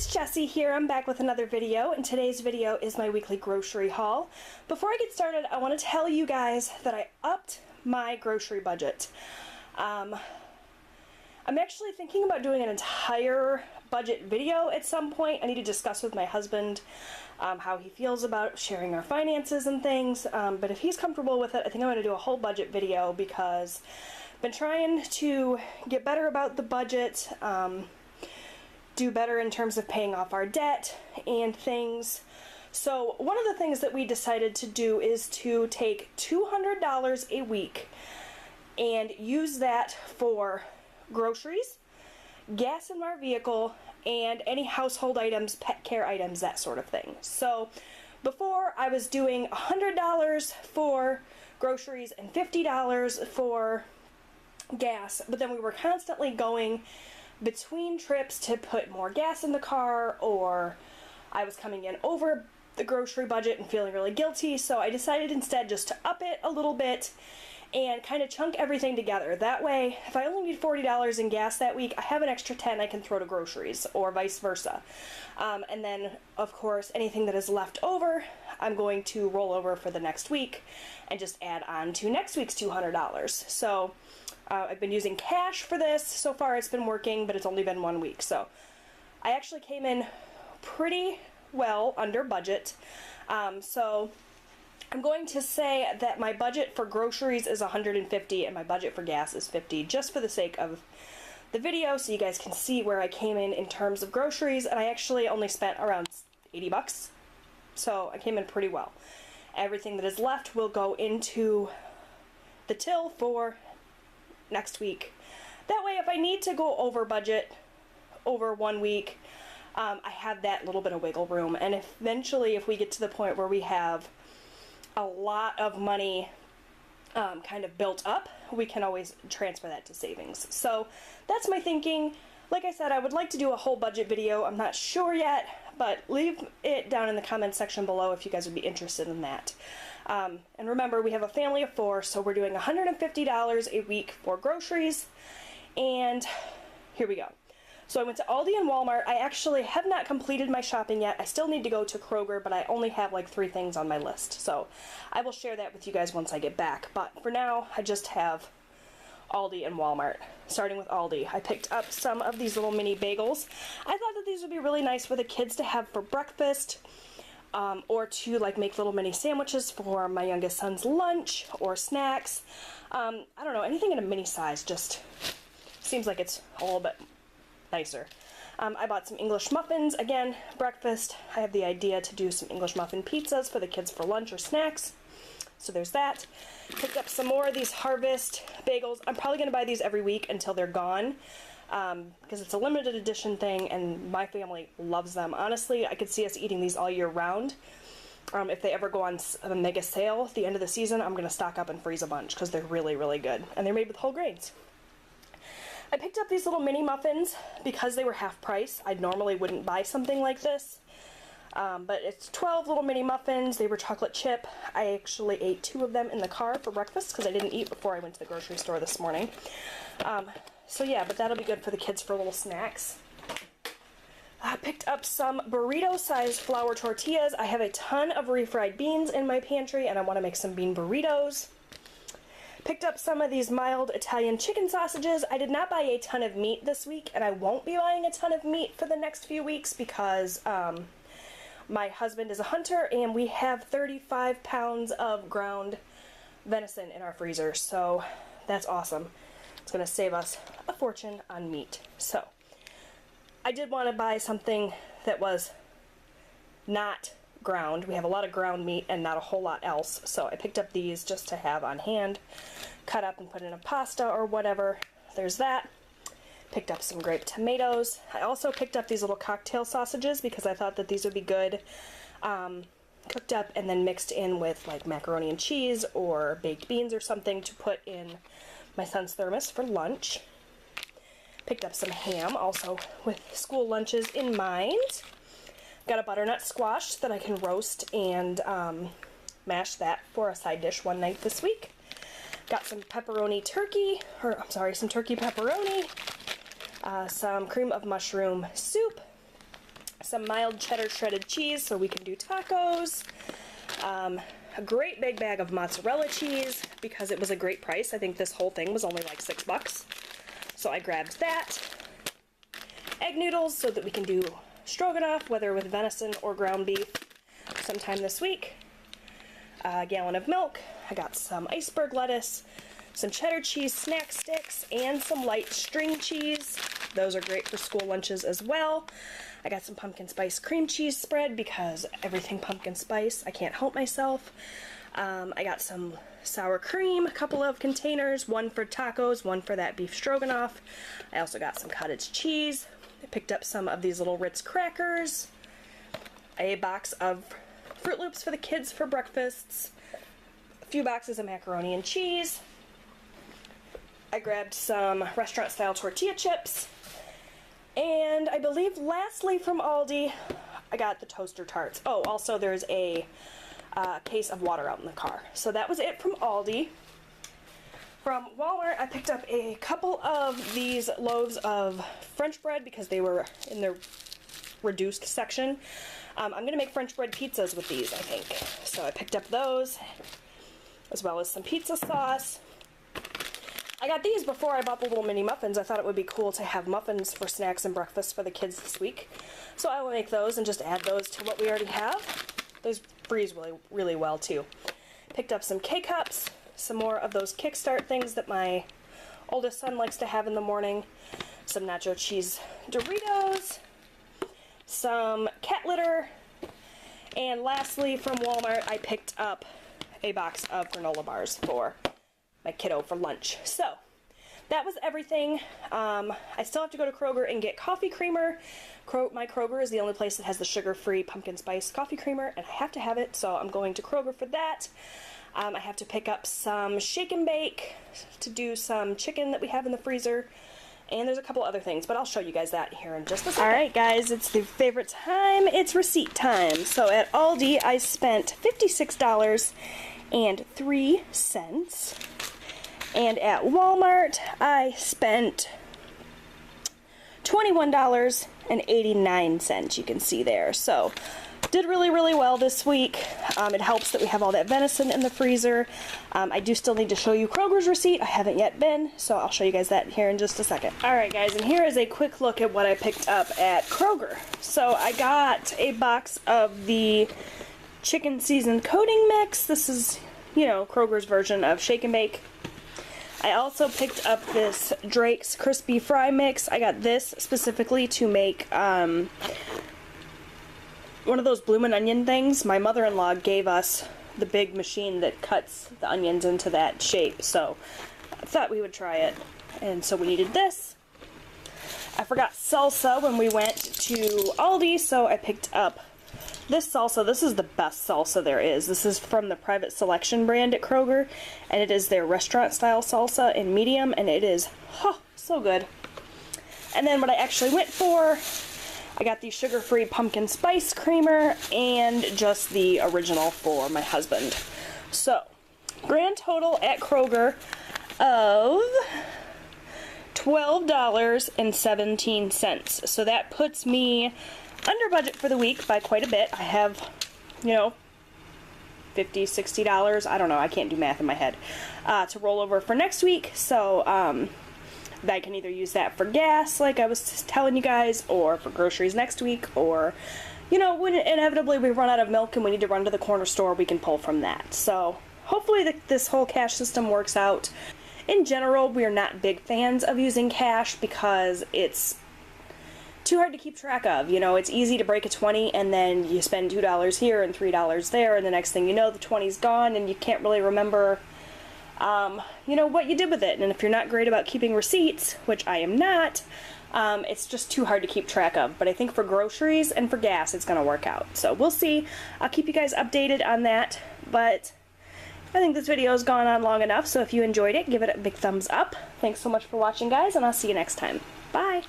it's Jessie here. I'm back with another video, and today's video is my weekly grocery haul. Before I get started, I want to tell you guys that I upped my grocery budget. I'm actually thinking about doing an entire budget video at some point. I need to discuss with my husband how he feels about sharing our finances and things, but if he's comfortable with it, I think I'm going to do a whole budget video because I've been trying to get better about the budget, do better in terms of paying off our debt and things. So one of the things that we decided to do is to take $200 a week and use that for groceries, gas in our vehicle, and any household items, pet care items, that sort of thing. So before I was doing $100 for groceries and $50 for gas, but then we were constantly going between trips to put more gas in the car, or I was coming in over the grocery budget and feeling really guilty, so I decided instead just to up it a little bit and kind of chunk everything together. That way, if I only need $40 in gas that week, I have an extra 10 I can throw to groceries, or vice versa. And then, of course, anything that is left over, I'm going to roll over for the next week and just add on to next week's $200. So I've been using cash for this. So far it's been working, but it's only been 1 week. So I actually came in pretty well under budget. So I'm going to say that my budget for groceries is $150 and my budget for gas is $50, just for the sake of the video, so you guys can see where I came in terms of groceries. And I actually only spent around $80, so I came in pretty well. Everything that is left will go into the till for next week. That way, if I need to go over budget over 1 week, I have that little bit of wiggle room. And eventually, if we get to the point where we have a lot of money kind of built up, we can always transfer that to savings. So that's my thinking. Like I said, I would like to do a whole budget video. I'm not sure yet, but leave it down in the comments section below if you guys would be interested in that. And remember, we have a family of 4, so we're doing $150 a week for groceries. And here we go. So I went to Aldi and Walmart. I actually have not completed my shopping yet. I still need to go to Kroger, but I only have like 3 things on my list. So I will share that with you guys once I get back. But for now, I just have Aldi and Walmart. Starting with Aldi, I picked up some of these little mini bagels. I thought that these would be really nice for the kids to have for breakfast, or to like make little mini sandwiches for my youngest son's lunch or snacks. I don't know, anything in a mini size just seems like it's a little bit nicer. I bought some English muffins. Again, breakfast. I have the idea to do some English muffin pizzas for the kids for lunch or snacks. So there's that. Picked up some more of these Harvest bagels. I'm probably going to buy these every week until they're gone, because it's a limited edition thing and my family loves them. Honestly, I could see us eating these all year round. If they ever go on a mega sale at the end of the season, I'm going to stock up and freeze a bunch because they're really, really good. And they're made with whole grains. I picked up these little mini muffins because they were half price. I normally wouldn't buy something like this. But it's 12 little mini muffins. They were chocolate chip. I actually ate 2 of them in the car for breakfast because I didn't eat before I went to the grocery store this morning. So yeah, but that'll be good for the kids for little snacks. I picked up some burrito-sized flour tortillas. I have a ton of refried beans in my pantry and I want to make some bean burritos. Picked up some of these mild Italian chicken sausages. I did not buy a ton of meat this week, and I won't be buying a ton of meat for the next few weeks because my husband is a hunter and we have 35 pounds of ground venison in our freezer, so that's awesome. It's going to save us a fortune on meat. So I did want to buy something that was not ground. We have a lot of ground meat and not a whole lot else, so I picked up these just to have on hand, cut up and put in a pasta or whatever. There's that. Picked up some grape tomatoes. I also picked up these little cocktail sausages because I thought that these would be good cooked up and then mixed in with like macaroni and cheese or baked beans or something to put in my son's thermos for lunch. Picked up some ham also with school lunches in mind. Got a butternut squash that I can roast and mash that for a side dish one night this week. Got some pepperoni turkey, or I'm sorry, some turkey pepperoni, some cream of mushroom soup, some mild cheddar shredded cheese so we can do tacos, a great big bag of mozzarella cheese because it was a great price. I think this whole thing was only like $6. So I grabbed that. Egg noodles so that we can do stroganoff, whether with venison or ground beef, sometime this week. A gallon of milk. I got some iceberg lettuce, some cheddar cheese snack sticks, and some light string cheese. Those are great for school lunches as well. I got some pumpkin spice cream cheese spread because everything pumpkin spice, I can't help myself. I got some sour cream, a couple of containers, one for tacos, one for that beef stroganoff. I also got some cottage cheese. I picked up some of these little Ritz crackers, a box of Fruit Loops for the kids for breakfasts, a few boxes of macaroni and cheese. I grabbed some restaurant-style tortilla chips, and I believe lastly from Aldi, I got the toaster tarts. Oh, also there's a case of water out in the car. So that was it from Aldi. From Walmart, I picked up a couple of these loaves of French bread because they were in their reduced section. I'm going to make French bread pizzas with these, I think. So I picked up those, as well as some pizza sauce. I got these before I bought the little mini muffins. I thought it would be cool to have muffins for snacks and breakfast for the kids this week. So I will make those and just add those to what we already have. Those freeze really well too. Picked up some K-Cups, some more of those Kickstart things that my oldest son likes to have in the morning, some nacho cheese Doritos, some cat litter, and lastly from Walmart I picked up a box of granola bars for my kiddo for lunch. So that was everything. I still have to go to Kroger and get coffee creamer. My Kroger is the only place that has the sugar-free pumpkin spice coffee creamer, and I have to have it, so I'm going to Kroger for that. I have to pick up some shake and bake to do some chicken that we have in the freezer, and there's a couple other things, but I'll show you guys that here in just a second. Alright guys, it's the favorite time. It's receipt time. So at Aldi, I spent $56.03. And at Walmart, I spent $21.89, you can see there. So, did really well this week. It helps that we have all that venison in the freezer. I do still need to show you Kroger's receipt. I haven't yet been, so I'll show you guys that here in just a second. Alright guys, and here is a quick look at what I picked up at Kroger. So, I got a box of the chicken seasoned coating mix. This is, you know, Kroger's version of shake and bake. I also picked up this Drake's Crispy Fry Mix. I got this specifically to make one of those bloomin' onion things. My mother-in-law gave us the big machine that cuts the onions into that shape, so I thought we would try it. And so we needed this. I forgot salsa when we went to Aldi, so I picked up this salsa. This is the best salsa there is. This is from the Private Selection brand at Kroger, and it is their restaurant style salsa in medium, and it is so good. And then what I actually went for, I got the sugar-free pumpkin spice creamer and just the original for my husband. So, grand total at Kroger of $12.17. So that puts me under budget for the week by quite a bit. I have, you know, $50, $60, I don't know, I can't do math in my head, to roll over for next week. So I can either use that for gas, like I was telling you guys, or for groceries next week, or, you know, when inevitably we run out of milk and we need to run to the corner store, we can pull from that. So hopefully this whole cash system works out. In general, we are not big fans of using cash because it's too hard to keep track of. You know, it's easy to break a 20 and then you spend $2 here and $3 there, and the next thing you know, the 20's gone and you can't really remember, you know, what you did with it. And if you're not great about keeping receipts, which I am not, it's just too hard to keep track of. But I think for groceries and for gas, it's going to work out. So we'll see. I'll keep you guys updated on that. But I think this video has gone on long enough, so if you enjoyed it, give it a big thumbs up. Thanks so much for watching, guys, and I'll see you next time. Bye!